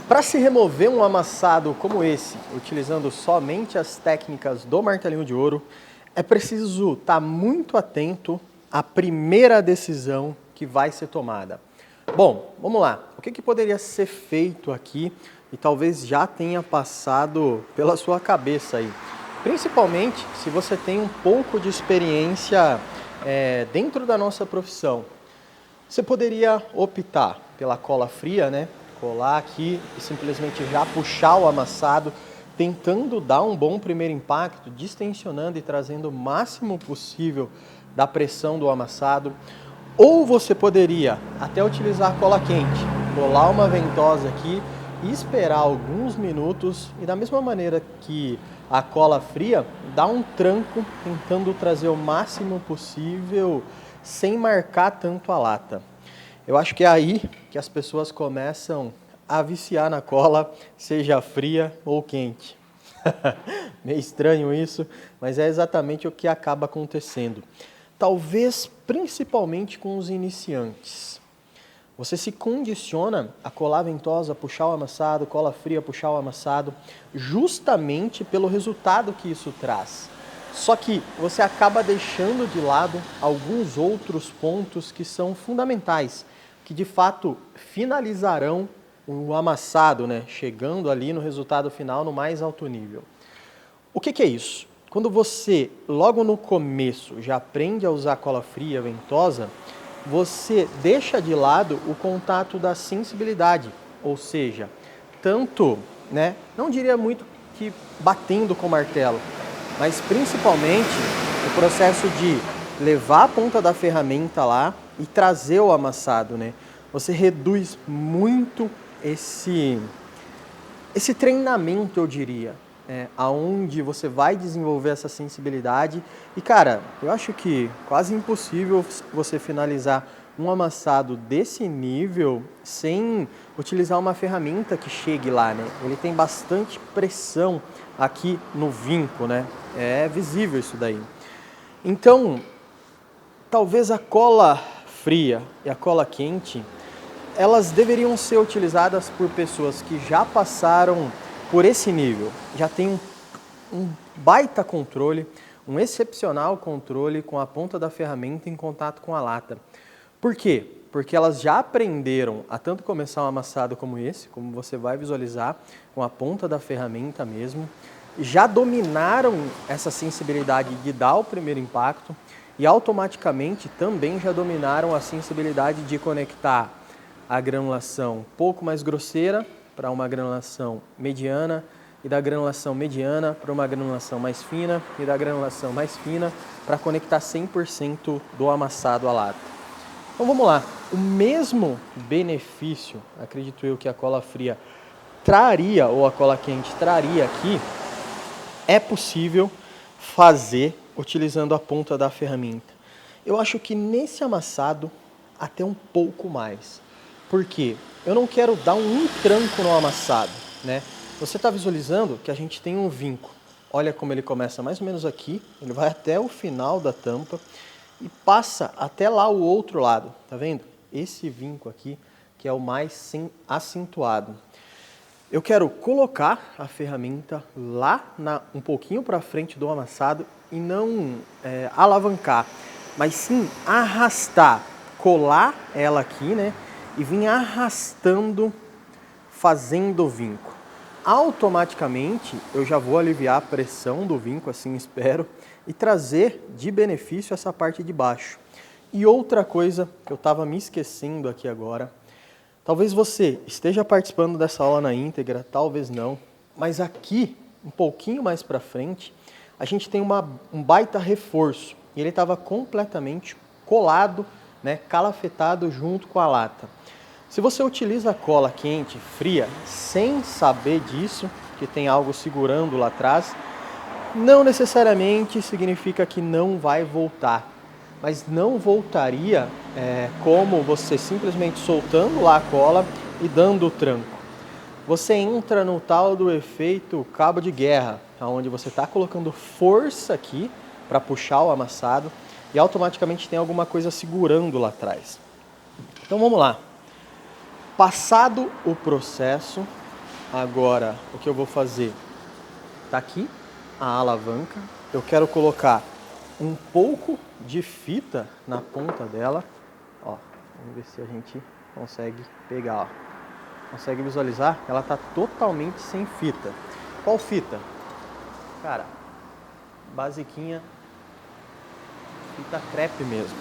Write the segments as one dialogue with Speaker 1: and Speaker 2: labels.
Speaker 1: Para se remover um amassado como esse, utilizando somente as técnicas do martelinho de ouro, é preciso estar muito atento à primeira decisão que vai ser tomada. Bom, vamos lá. O que poderia ser feito aqui e talvez já tenha passado pela sua cabeça aí? Principalmente se você tem um pouco de experiência dentro da nossa profissão. Você poderia optar pela cola fria, né? Colar aqui e simplesmente já puxar o amassado, tentando dar um bom primeiro impacto, distensionando e trazendo o máximo possível da pressão do amassado. Ou você poderia até utilizar a cola quente, colar uma ventosa aqui e esperar alguns minutos e da mesma maneira que a cola fria, dar um tranco tentando trazer o máximo possível sem marcar tanto a lata. Eu acho que é aí que as pessoas começam a viciar na cola, seja fria ou quente. Meio estranho isso, mas é exatamente o que acaba acontecendo. Talvez principalmente com os iniciantes. Você se condiciona a colar a ventosa, puxar o amassado, cola fria, puxar o amassado, justamente pelo resultado que isso traz. Só que você acaba deixando de lado alguns outros pontos que são fundamentais, que de fato finalizarão o amassado, né? Chegando ali no resultado final no mais alto nível. O que é isso? Quando você, logo no começo, já aprende a usar cola fria, ventosa, você deixa de lado o contato da sensibilidade, ou seja, tanto, né, não diria muito que batendo com o martelo, mas principalmente o processo de levar a ponta da ferramenta lá e trazer o amassado, né? Você reduz muito esse treinamento, eu diria, aonde você vai desenvolver essa sensibilidade. E cara, eu acho que quase impossível você finalizar um amassado desse nível sem utilizar uma ferramenta que chegue lá, né? Ele tem bastante pressão aqui no vinco, né? É visível isso daí. Então, talvez a cola fria e a cola quente, elas deveriam ser utilizadas por pessoas que já passaram por esse nível, já tem um baita controle, um excepcional controle com a ponta da ferramenta em contato com a lata. Por quê? Porque elas já aprenderam a tanto começar um amassado como esse, como você vai visualizar, com a ponta da ferramenta mesmo, já dominaram essa sensibilidade de dar o primeiro impacto e automaticamente também já dominaram a sensibilidade de conectar a granulação um pouco mais grosseira para uma granulação mediana, e da granulação mediana para uma granulação mais fina, e da granulação mais fina para conectar 100% do amassado à lata. Então vamos lá, o mesmo benefício, acredito eu, que a cola fria traria, ou a cola quente traria aqui, é possível fazer utilizando a ponta da ferramenta. Eu acho que nesse amassado até um pouco mais. Por quê? Eu não quero dar um tranco no amassado, né? Você está visualizando que a gente tem um vinco. Olha como ele começa mais ou menos aqui, ele vai até o final da tampa e passa até lá o outro lado, tá vendo? Esse vinco aqui que é o mais acentuado. Eu quero colocar a ferramenta lá um pouquinho para frente do amassado e não alavancar, mas sim arrastar, colar ela aqui, né? E vir arrastando, fazendo o vinco. Automaticamente eu já vou aliviar a pressão do vinco, assim espero, e trazer de benefício essa parte de baixo. E outra coisa que eu estava me esquecendo aqui agora, talvez você esteja participando dessa aula na íntegra, talvez não, mas aqui, um pouquinho mais para frente, a gente tem um baita reforço. E ele estava completamente colado, né, calafetado junto com a lata. Se você utiliza a cola quente, fria, sem saber disso, que tem algo segurando lá atrás, não necessariamente significa que não vai voltar. Mas não voltaria como você simplesmente soltando lá a cola e dando o tranco. Você entra no tal do efeito cabo de guerra, onde você está colocando força aqui para puxar o amassado e automaticamente tem alguma coisa segurando lá atrás. Então vamos lá. Passado o processo, Agora, o que eu vou fazer? Tá aqui a alavanca. Eu quero colocar um pouco de fita na ponta dela. Ó, vamos ver se a gente consegue pegar, ó. Consegue visualizar? Ela tá totalmente sem fita. Qual fita? Cara, basiquinha, fita crepe mesmo.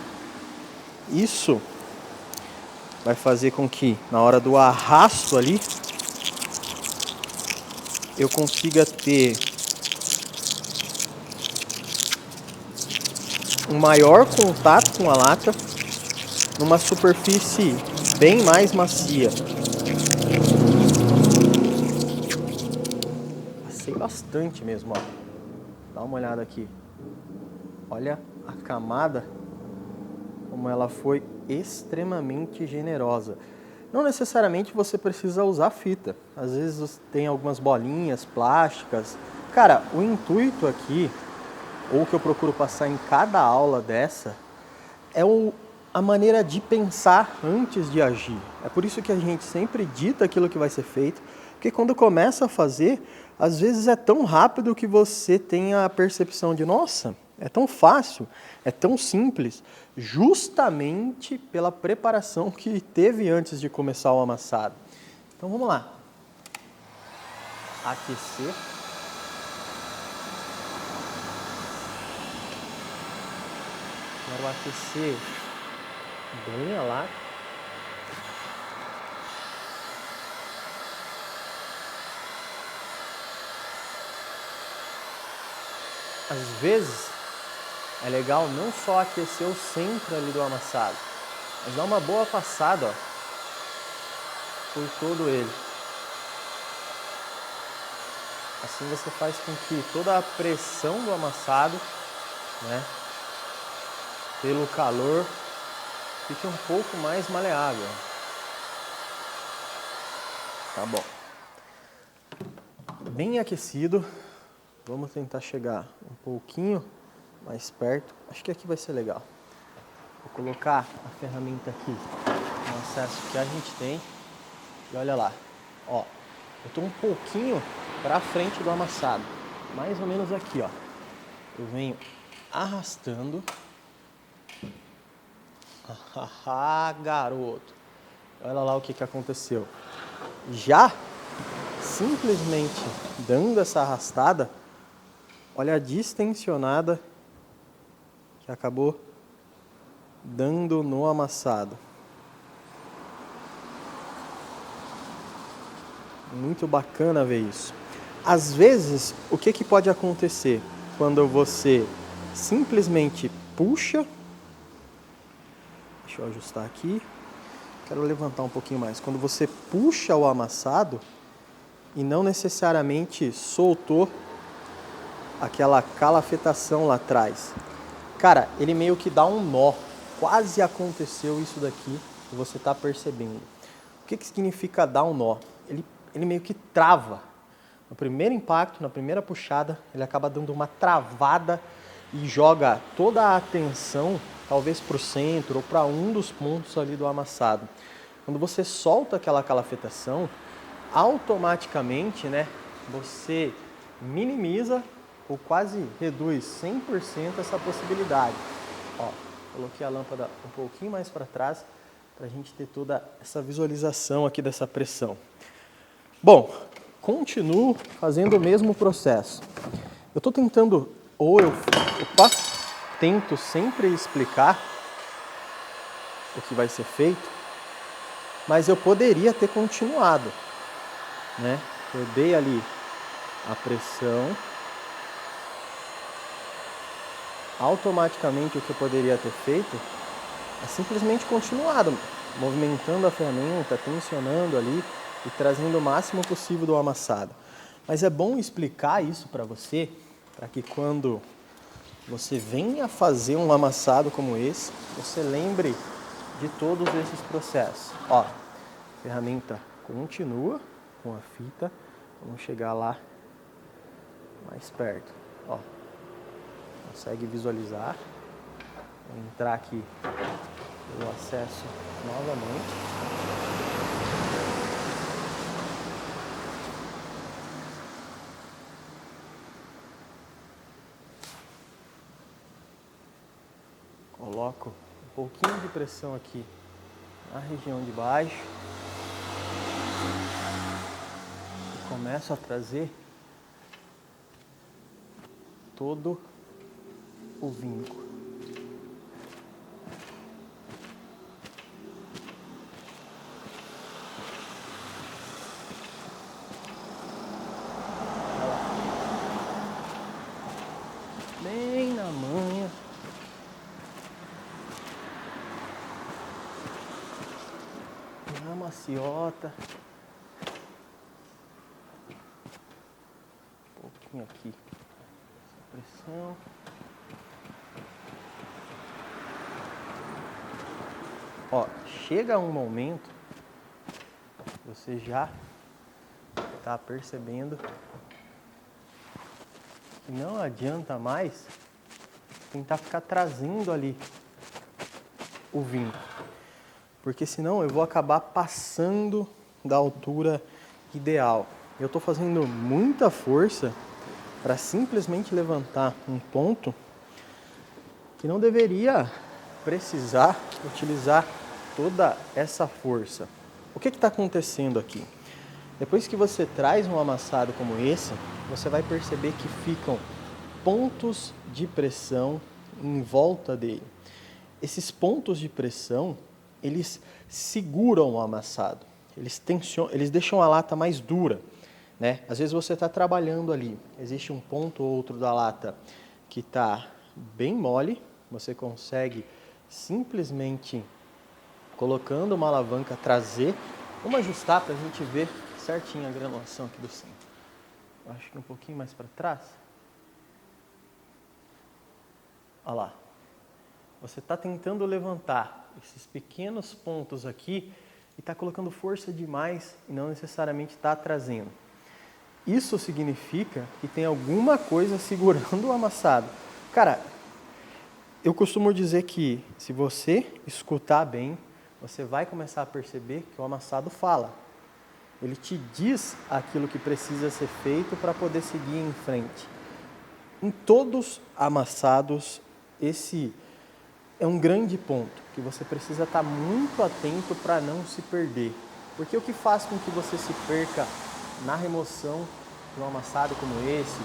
Speaker 1: Isso vai fazer com que na hora do arrasto ali eu consiga ter um maior contato com a lata numa superfície bem mais macia. Passei bastante mesmo, ó. Dá uma olhada aqui. Olha a camada, como ela foi extremamente generosa. Não necessariamente você precisa usar fita. Às vezes tem algumas bolinhas plásticas. Cara, o intuito aqui, ou o que eu procuro passar em cada aula dessa, é a maneira de pensar antes de agir. É por isso que a gente sempre dita aquilo que vai ser feito, porque quando começa a fazer, às vezes é tão rápido que você tem a percepção de, nossa, é tão fácil, é tão simples, justamente pela preparação que teve antes de começar o amassado. Então vamos lá. Aquecer. Quero aquecer bem a lata. Às vezes é legal não só aquecer o centro ali do amassado, mas dar uma boa passada, ó, por todo ele. Assim você faz com que toda a pressão do amassado, né, pelo calor, fique um pouco mais maleável. Tá bom. Bem aquecido. Vamos tentar chegar um pouquinho mais perto. Acho que aqui vai ser legal. Vou colocar a ferramenta aqui no acesso que a gente tem. E olha lá. Ó, eu estou um pouquinho para frente do amassado. Mais ou menos aqui, ó. Eu venho arrastando. Ah, garoto. Olha lá o que aconteceu. Já simplesmente dando essa arrastada, olha a distensionada que acabou dando no amassado. Muito bacana ver isso. Às vezes, o que pode acontecer quando você simplesmente puxa? Deixa eu ajustar aqui. Quero levantar um pouquinho mais. Quando você puxa o amassado e não necessariamente soltou aquela calafetação lá atrás. Cara, ele meio que dá um nó. Quase aconteceu isso daqui que você está percebendo. O que significa dar um nó? Ele meio que trava. No primeiro impacto, na primeira puxada, ele acaba dando uma travada e joga toda a atenção, talvez para o centro ou para um dos pontos ali do amassado. Quando você solta aquela calafetação, automaticamente, né, você minimiza ou quase reduz 100% essa possibilidade. Ó, coloquei a lâmpada um pouquinho mais para trás para a gente ter toda essa visualização aqui dessa pressão. Bom, continuo fazendo o mesmo processo. Eu estou tentando, tento sempre explicar o que vai ser feito, mas eu poderia ter continuado, né? Eu dei ali a pressão. Automaticamente o que eu poderia ter feito é simplesmente continuado, movimentando a ferramenta, tensionando ali e trazendo o máximo possível do amassado. Mas é bom explicar isso para você, para que quando você venha fazer um amassado como esse, você lembre de todos esses processos. Ó, a ferramenta continua com a fita, vamos chegar lá mais perto. Ó, consegue visualizar? Vou entrar aqui pelo acesso novamente. Coloco um pouquinho de pressão aqui na região de baixo e começo a trazer todo o vinco. Bem na manha. Na maciota. Um pouquinho aqui. Essa pressão. Ó, chega um momento, você já tá percebendo que não adianta mais tentar ficar trazendo ali o vinco, porque senão eu vou acabar passando da altura ideal. Eu tô fazendo muita força para simplesmente levantar um ponto que não deveria precisar utilizar toda essa força. O que está acontecendo aqui? Depois que você traz um amassado como esse, você vai perceber que ficam pontos de pressão em volta dele. Esses pontos de pressão, eles seguram o amassado, eles deixam a lata mais dura, né? Às vezes você está trabalhando ali, existe um ponto ou outro da lata que está bem mole, você consegue simplesmente colocando uma alavanca trazer, vamos ajustar para a gente ver certinho a granulação aqui do centro. Acho que um pouquinho mais para trás. Olha lá. Você está tentando levantar esses pequenos pontos aqui e está colocando força demais e não necessariamente está trazendo. Isso significa que tem alguma coisa segurando o amassado. Cara, eu costumo dizer que se você escutar bem, você vai começar a perceber que o amassado fala. Ele te diz aquilo que precisa ser feito para poder seguir em frente. Em todos amassados, esse é um grande ponto, que você precisa estar muito atento para não se perder. Porque o que faz com que você se perca na remoção de um amassado como esse,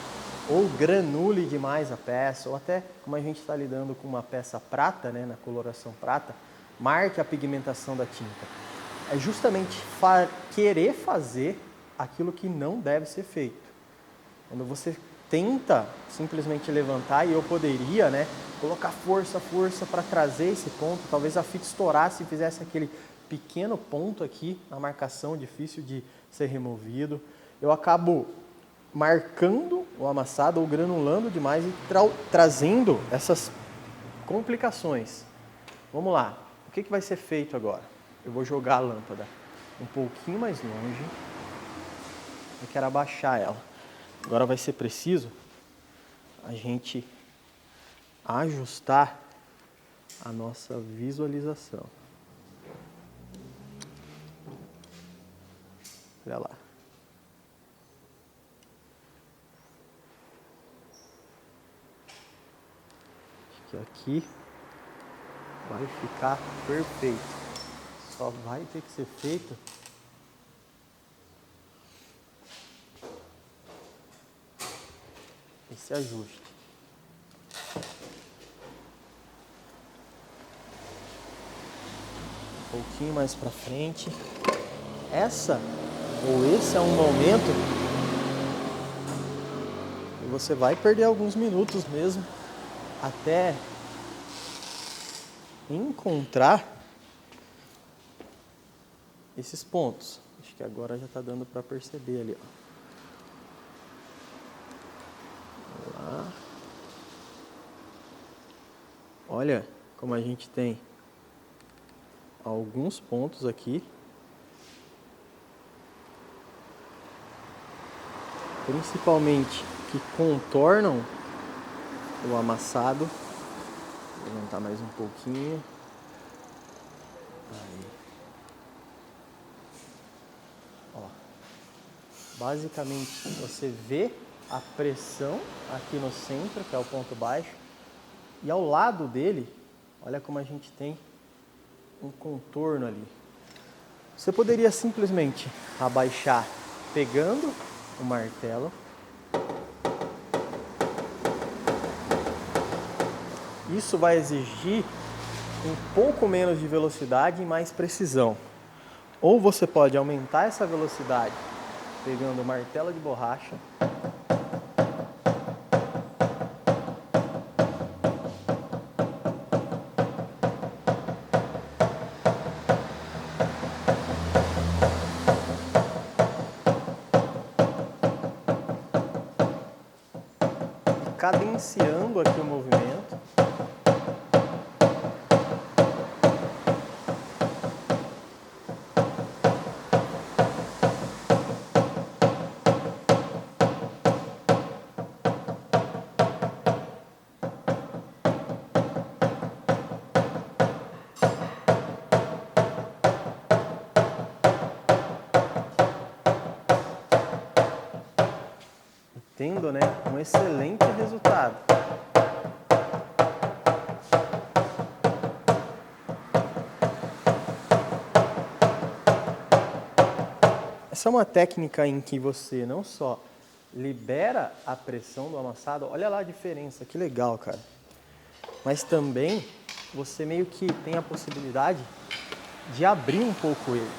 Speaker 1: ou granule demais a peça, ou até como a gente está lidando com uma peça prata, né, na coloração prata, marque a pigmentação da tinta. É justamente querer fazer aquilo que não deve ser feito. Quando você tenta simplesmente levantar, e eu poderia, né, colocar força para trazer esse ponto, talvez a fita estourasse e fizesse aquele pequeno ponto aqui na marcação, difícil de ser removido. Eu acabo marcando o amassado ou granulando demais e trazendo essas complicações. Vamos lá, o que vai ser feito agora? Eu vou jogar a lâmpada um pouquinho mais longe, eu quero abaixar ela. Agora vai ser preciso a gente ajustar a nossa visualização. Olha lá. Acho que aqui vai ficar perfeito. Só vai ter que ser feito esse ajuste. Um pouquinho mais para frente. Esse é um momento que você vai perder alguns minutos mesmo até encontrar esses pontos. Acho que agora já está dando para perceber ali, ó. Lá. Olha como a gente tem alguns pontos aqui, principalmente que contornam o amassado. Vou levantar mais um pouquinho. Aí. Ó. Basicamente, você vê a pressão aqui no centro, que é o ponto baixo, e ao lado dele olha como a gente tem um contorno ali. Você poderia simplesmente abaixar pegando o martelo. Isso vai exigir um pouco menos de velocidade e mais precisão. Ou você pode aumentar essa velocidade pegando o martelo de borracha. Cadenciando aqui o movimento. Tendo, né, um excelente resultado. Essa é uma técnica em que você não só libera a pressão do amassado, olha lá a diferença, que legal, cara. Mas também você meio que tem a possibilidade de abrir um pouco ele.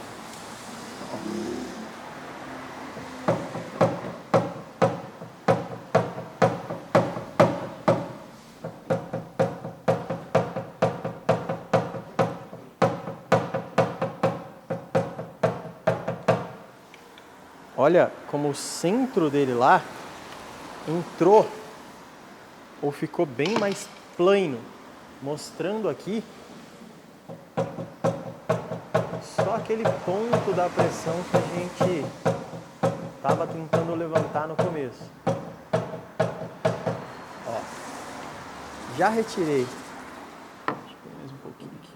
Speaker 1: Olha como o centro dele lá entrou ou ficou bem mais plano, mostrando aqui só aquele ponto da pressão que a gente estava tentando levantar no começo. Ó, já retirei. Deixa eu ver mais um pouquinho aqui.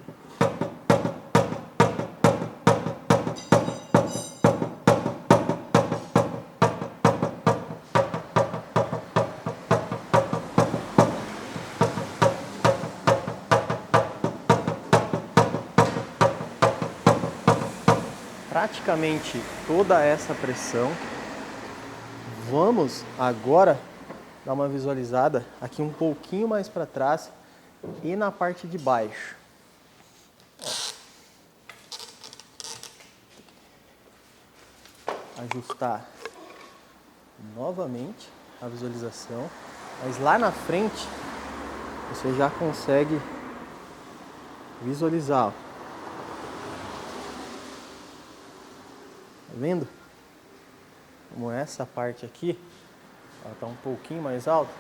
Speaker 1: Praticamente toda essa pressão. Vamos agora dar uma visualizada aqui um pouquinho mais para trás e na parte de baixo. Ajustar novamente a visualização, mas lá na frente você já consegue visualizar. Ó. Tá vendo? Como essa parte aqui, ela tá um pouquinho mais alta.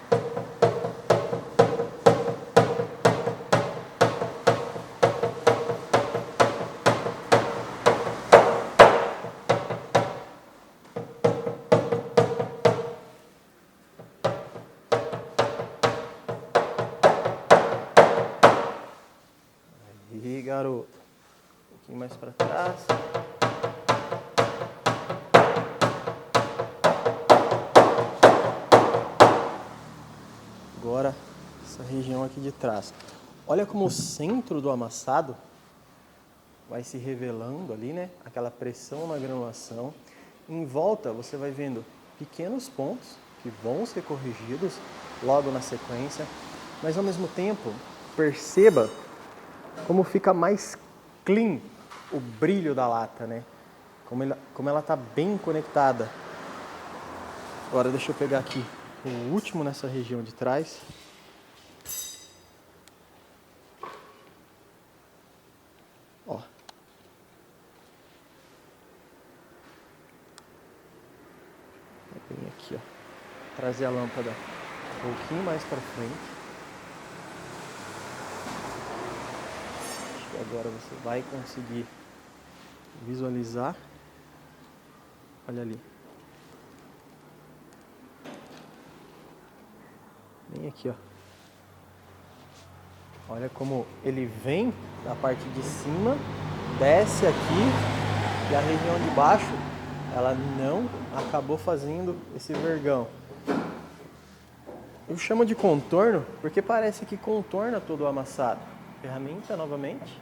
Speaker 1: Aí, garoto. Um pouquinho mais para trás. Agora, essa região aqui de trás. Olha como o centro do amassado vai se revelando ali, né? Aquela pressão na granulação. Em volta, você vai vendo pequenos pontos que vão ser corrigidos logo na sequência. Mas, ao mesmo tempo, perceba como fica mais clean o brilho da lata, né? Como ela está bem conectada. Agora, deixa eu pegar aqui o último nessa região de trás. Ó. Bem aqui, ó. Trazer a lâmpada um pouquinho mais para frente. Acho que agora você vai conseguir visualizar. Olha ali. Bem aqui, ó. Olha como ele vem da parte de cima, desce aqui e a região de baixo, ela não acabou fazendo esse vergão. Eu chamo de contorno porque parece que contorna todo o amassado. ferramenta novamente.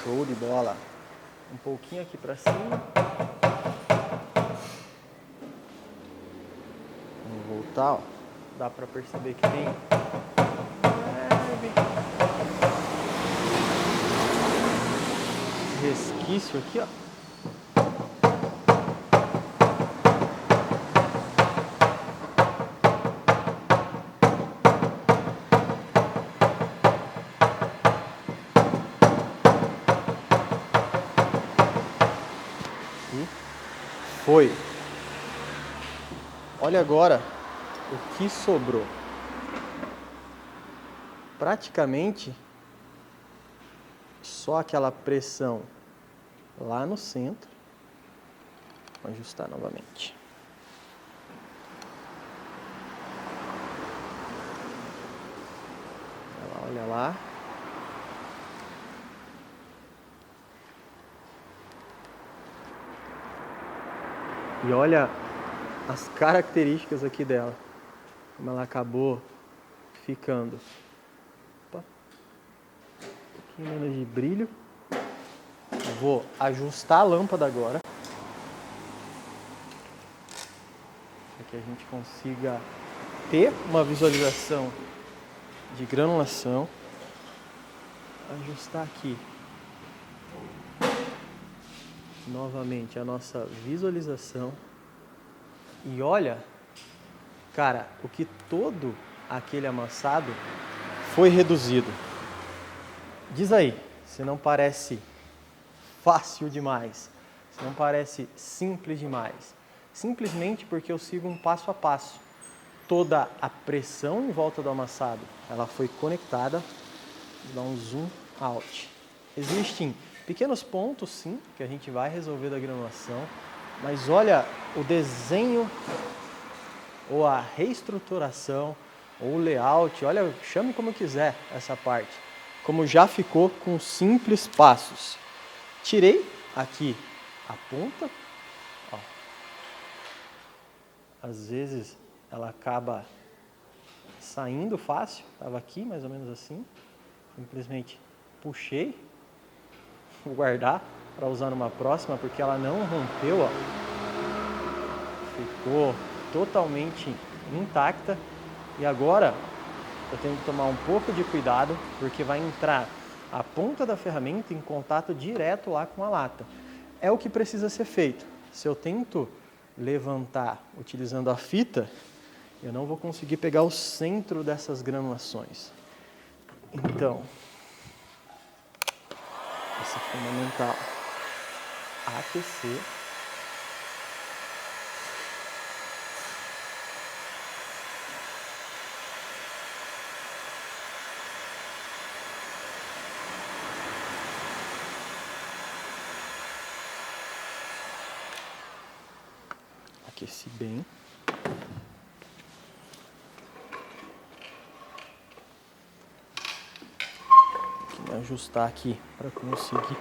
Speaker 1: Show de bola. Um pouquinho aqui para cima. Vamos voltar, ó. Dá para perceber que tem resquício aqui, ó. E foi. Olha agora o que sobrou. Praticamente só aquela pressão lá no centro. Vou ajustar novamente. Olha lá. E olha as características aqui dela. Como ela acabou ficando. Opa. Um pouquinho menos de brilho. Vou ajustar a lâmpada agora. Para que a gente consiga ter uma visualização de granulação. Ajustar aqui novamente a nossa visualização. E olha, cara, o que todo aquele amassado foi reduzido. Diz aí, se não parece fácil demais, se não parece simples demais. Simplesmente porque eu sigo um passo a passo. Toda a pressão em volta do amassado, ela foi conectada. Vou dar um zoom out. Existem pequenos pontos, sim, que a gente vai resolver da granulação, mas olha o desenho, ou a reestruturação, ou o layout, olha, chame como quiser essa parte, como já ficou com simples passos. Tirei aqui a ponta, ó. Às vezes ela acaba saindo fácil, estava aqui mais ou menos assim, simplesmente puxei, vou guardar para usar numa próxima, porque ela não rompeu, ó. Ficou totalmente intacta. E agora eu tenho que tomar um pouco de cuidado, porque vai entrar a ponta da ferramenta em contato direto lá com a lata. É o que precisa ser feito. Se eu tento levantar utilizando a fita, eu não vou conseguir pegar o centro dessas granulações. Então, isso é fundamental. Aquecer. Aqueci bem. Vou ajustar aqui para conseguir.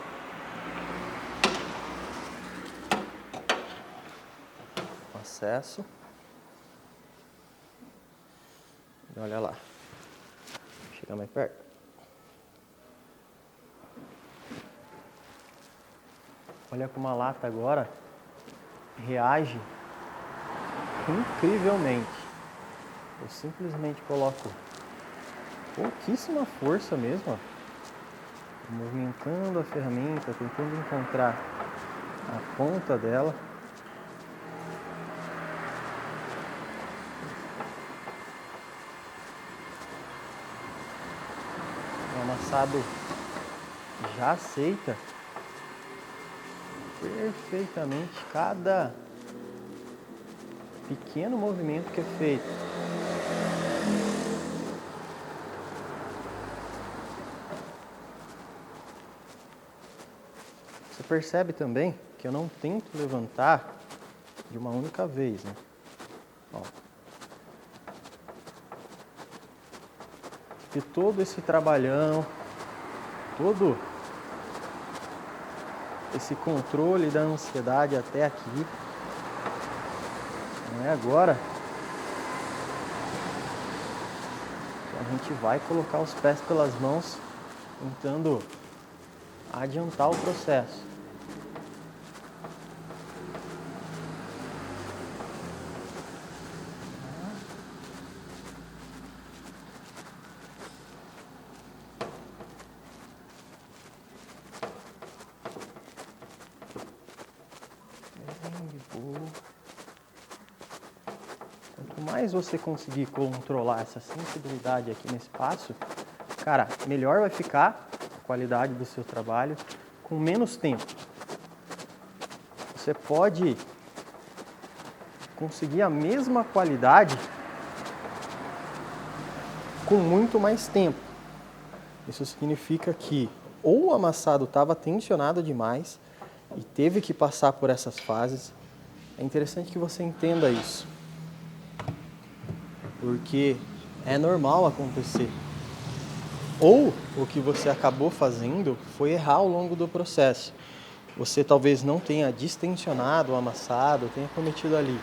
Speaker 1: Acesso. E olha lá. Vou chegar mais perto. Olha como a lata agora reage incrivelmente. Eu simplesmente coloco pouquíssima força mesmo, ó, movimentando a ferramenta, tentando encontrar a ponta dela. O amassado já aceita perfeitamente cada pequeno movimento que é feito. percebe também que eu não tento levantar de uma única vez, né? Ó. Porque todo esse trabalhão, todo esse controle da ansiedade até aqui, não é agora que a gente vai colocar os pés pelas mãos, tentando adiantar o processo. Quanto mais você conseguir controlar essa sensibilidade aqui nesse passo, cara, melhor vai ficar a qualidade do seu trabalho com menos tempo. Você pode conseguir a mesma qualidade com muito mais tempo. Isso significa que ou o amassado estava tensionado demais e teve que passar por essas fases. É interessante que você entenda isso, porque é normal acontecer. Ou o que você acabou fazendo foi errar ao longo do processo. Você talvez não tenha distensionado o amassado, tenha cometido ali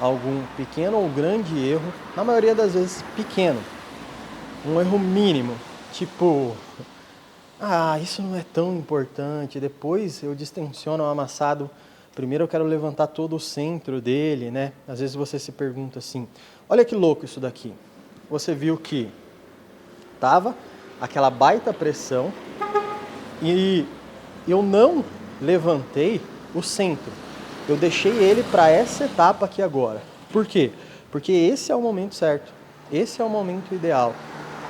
Speaker 1: algum pequeno ou grande erro, na maioria das vezes pequeno. Um erro mínimo, tipo, isso não é tão importante, depois eu distensiono o amassado, primeiro eu quero levantar todo o centro dele, né? Às vezes você se pergunta assim, olha que louco isso daqui. Você viu que tava aquela baita pressão e eu não levantei o centro. Eu deixei ele para essa etapa aqui agora. Por quê? Porque esse é o momento certo. Esse é o momento ideal.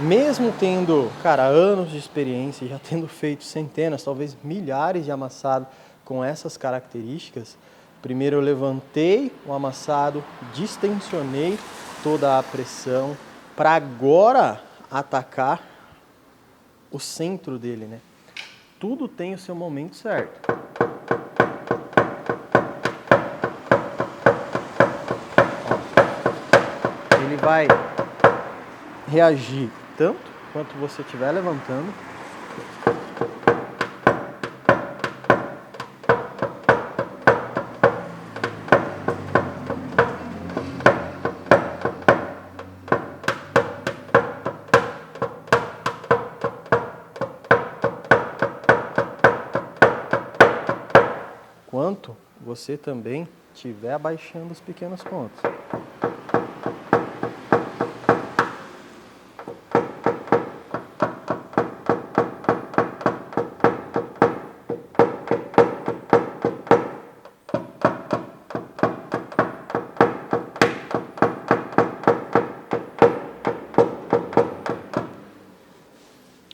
Speaker 1: Mesmo tendo, cara, anos de experiência, já tendo feito centenas, talvez milhares de amassado com essas características, primeiro eu levantei o amassado, distensionei toda a pressão para agora atacar o centro dele, né? Tudo tem o seu momento certo. Ele vai reagir tanto quanto você estiver levantando. Quanto você também estiver abaixando os pequenos pontos.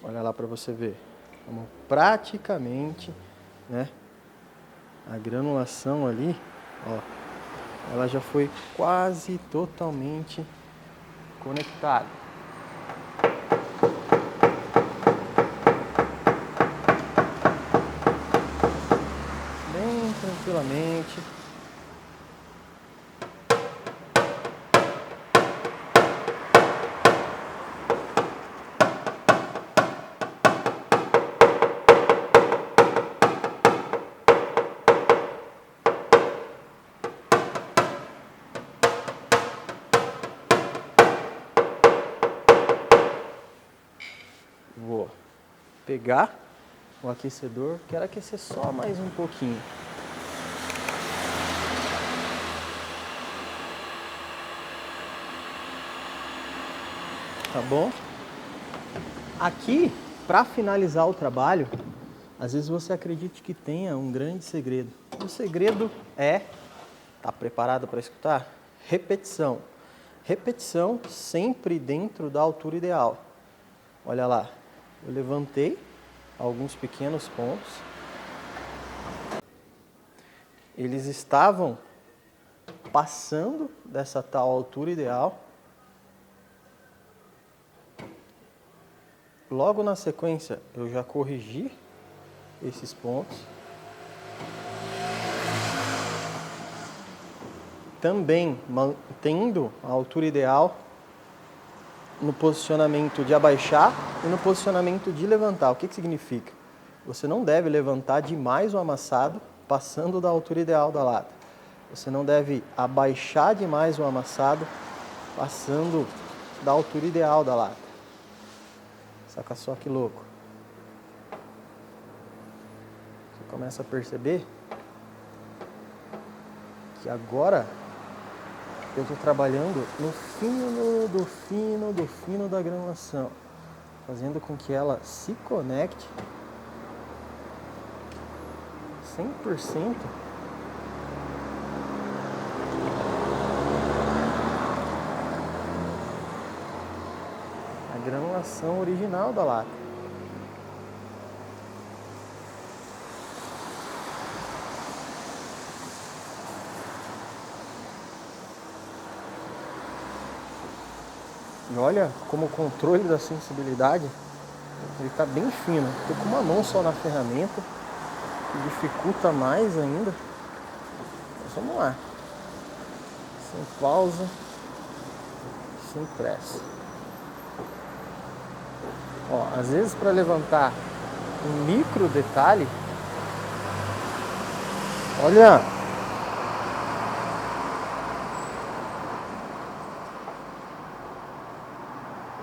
Speaker 1: Olha lá para você ver. Como praticamente, né? A granulação ali, ó, ela já foi quase totalmente conectada. Bem tranquilamente. Vou pegar o aquecedor, quero aquecer só mais um pouquinho. Tá bom? Aqui, para finalizar o trabalho, às vezes você acredite que tenha um grande segredo. O segredo é, tá preparado para escutar? Repetição. Repetição sempre dentro da altura ideal. Olha lá, eu levantei alguns pequenos pontos. Eles estavam passando dessa tal altura ideal. Logo na sequência, eu já corrigi esses pontos. também mantendo a altura ideal no posicionamento de abaixar e no posicionamento de levantar. O que significa? Você não deve levantar demais o amassado passando da altura ideal da lata. Você não deve abaixar demais o amassado passando da altura ideal da lata. Saca só que louco. Você começa a perceber que agora eu estou trabalhando no fino da granulação, fazendo com que ela se conecte 100% a granulação original da lata. E olha como o controle da sensibilidade, ele está bem fino. Estou com uma mão só na ferramenta, que dificulta mais ainda. Mas vamos lá. Sem pausa, sem pressa. Ó, às vezes para levantar um micro detalhe, olha,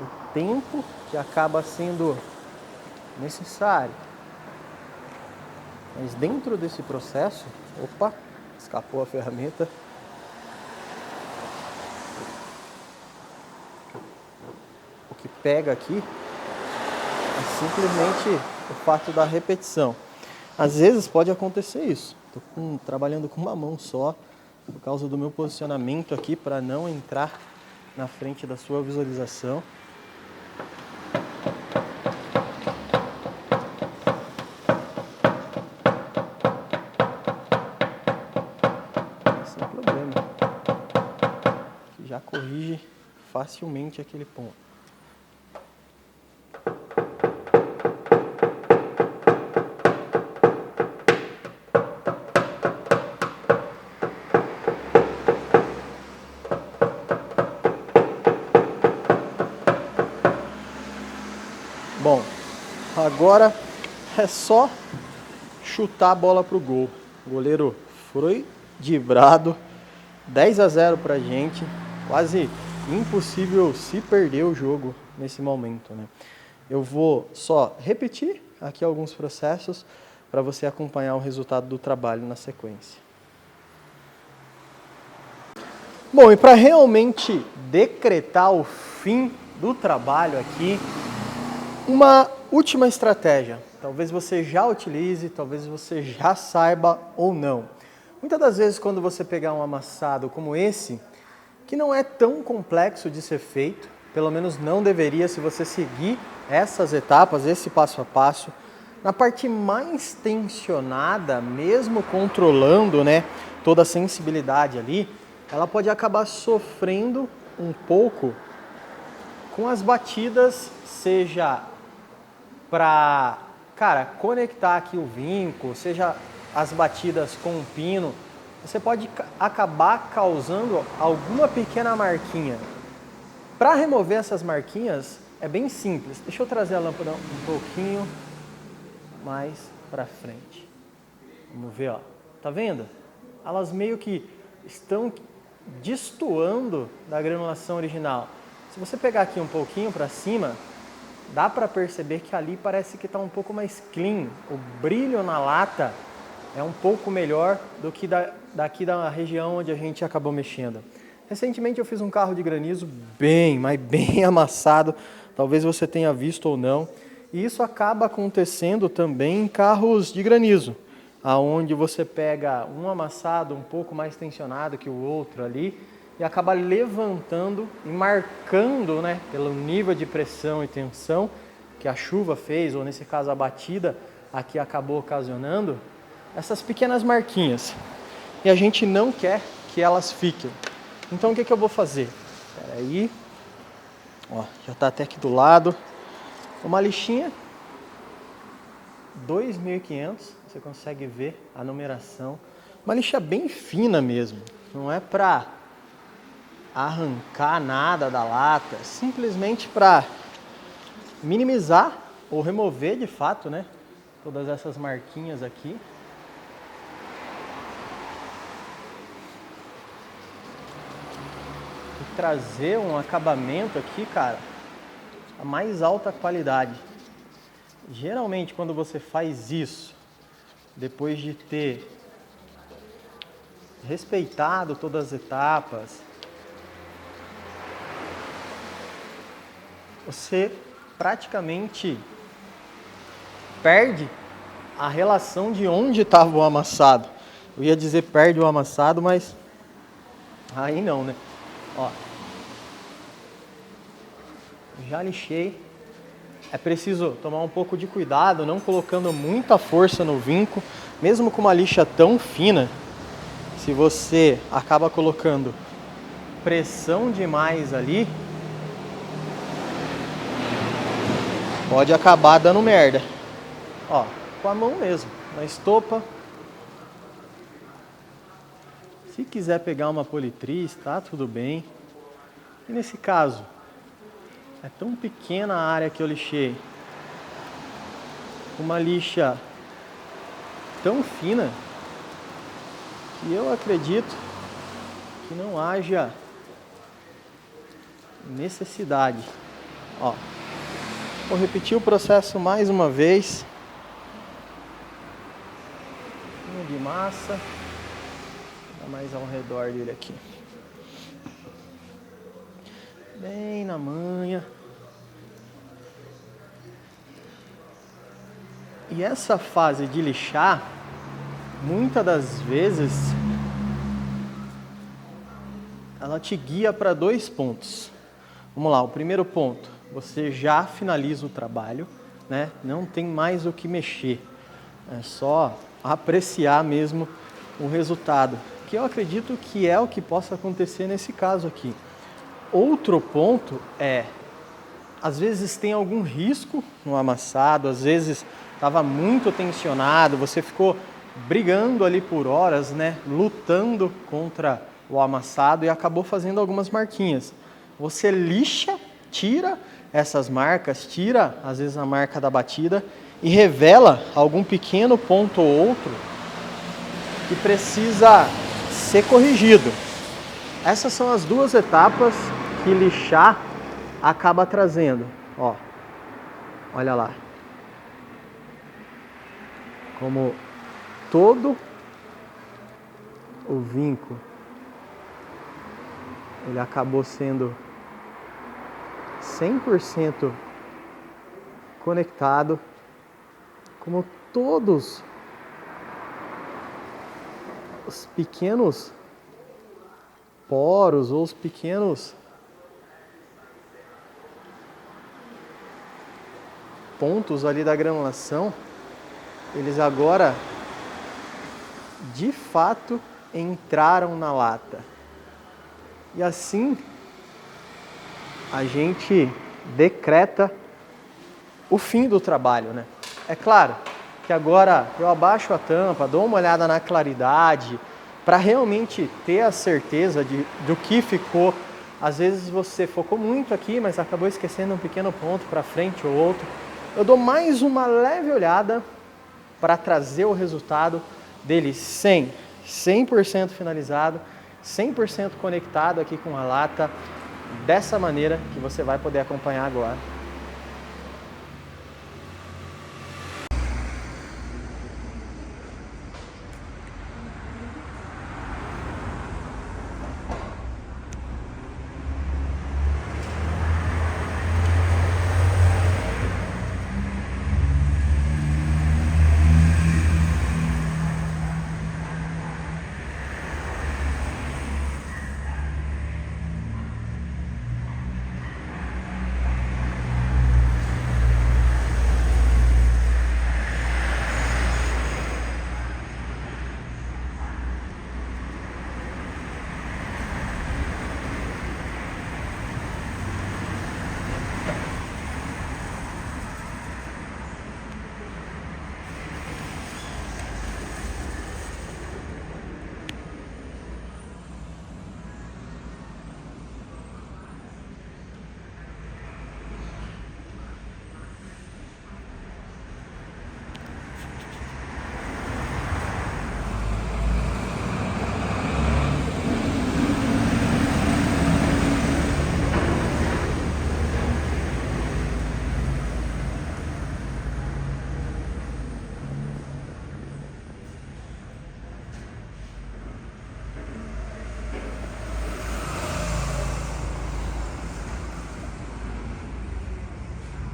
Speaker 1: o tempo que acaba sendo necessário. Mas dentro desse processo, opa, escapou a ferramenta. O que pega aqui é simplesmente o fato da repetição. Às vezes pode acontecer isso. Estou trabalhando com uma mão só, por causa do meu posicionamento aqui, para não entrar na frente da sua visualização. Sem problema. Que já corrige facilmente aquele ponto. Bom, agora é só chutar a bola pro gol. O goleiro foi driblado, 10-0 pra gente. Quase impossível se perder o jogo nesse momento, né? Eu vou só repetir aqui alguns processos para você acompanhar o resultado do trabalho na sequência. Bom, e para realmente decretar o fim do trabalho aqui, uma última estratégia. Talvez você já utilize, talvez você já saiba ou não. Muitas das vezes quando você pegar um amassado como esse, que não é tão complexo de ser feito, pelo menos não deveria se você seguir essas etapas, esse passo a passo, na parte mais tensionada, mesmo controlando, né, toda a sensibilidade ali, ela pode acabar sofrendo um pouco com as batidas, seja para, conectar aqui o vinco, seja as batidas com o pino, você pode acabar causando alguma pequena marquinha. Para remover essas marquinhas é bem simples. Deixa eu trazer a lâmpada um pouquinho mais para frente. Vamos ver, ó. Tá vendo? Elas meio que estão destoando da granulação original. Se você pegar aqui um pouquinho para cima, dá para perceber que ali parece que está um pouco mais clean. O brilho na lata é um pouco melhor do que daqui da região onde a gente acabou mexendo. Recentemente eu fiz um carro de granizo mas bem amassado. Talvez você tenha visto ou não. E isso acaba acontecendo também em carros de granizo, aonde você pega um amassado um pouco mais tensionado que o outro ali e acaba levantando e marcando, né, pelo nível de pressão e tensão que a chuva fez, ou nesse caso a batida aqui acabou ocasionando, essas pequenas marquinhas. E a gente não quer que elas fiquem. Então o que eu vou fazer? Espera aí. Ó, já está até aqui do lado. Uma lixinha 2500, você consegue ver a numeração. Uma lixa bem fina mesmo. não é para arrancar nada da lata, simplesmente para minimizar ou remover de fato, né, todas essas marquinhas aqui. E trazer um acabamento aqui, cara, a mais alta qualidade. Geralmente quando você faz isso, depois de ter respeitado todas as etapas, você praticamente perde a relação de onde estava o amassado. Eu ia dizer perde o amassado, mas aí não, né? Ó, já lixei. É preciso tomar um pouco de cuidado, não colocando muita força no vinco, mesmo com uma lixa tão fina. Se você acaba colocando pressão demais ali, pode acabar dando merda. Ó, com a mão mesmo, na estopa. Se quiser pegar uma politriz, tá tudo bem. E nesse caso, é tão pequena a área que eu lixei. Uma lixa tão fina que eu acredito que não haja necessidade. Ó, vou repetir o processo mais uma vez. Um pouquinho de massa. Dá mais ao redor dele aqui. Bem na manha. E essa fase de lixar, muitas das vezes, ela te guia para 2 pontos. Vamos lá, o primeiro ponto, você já finaliza o trabalho, né? Não tem mais o que mexer, é só apreciar mesmo o resultado, que eu acredito que é o que possa acontecer nesse caso aqui. Outro ponto é, às vezes tem algum risco no amassado, às vezes estava muito tensionado, você ficou brigando ali por horas, né, lutando contra o amassado e acabou fazendo algumas marquinhas. Você lixa, tira essas marcas, tira às vezes a marca da batida e revela algum pequeno ponto ou outro que precisa ser corrigido. Essas são as 2 etapas que lixar acaba trazendo. Ó, olha lá. Como todo o vinco, ele acabou sendo 100% conectado, como todos os pequenos poros ou os pequenos pontos ali da granulação, eles agora de fato entraram na lata. E assim a gente decreta o fim do trabalho, né? É claro que agora eu abaixo a tampa, dou uma olhada na claridade para realmente ter a certeza do que ficou. Às vezes você focou muito aqui, mas acabou esquecendo um pequeno ponto para frente ou outro. Eu dou mais uma leve olhada para trazer o resultado dele 100% finalizado, 100% conectado aqui com a lata, dessa maneira que você vai poder acompanhar agora.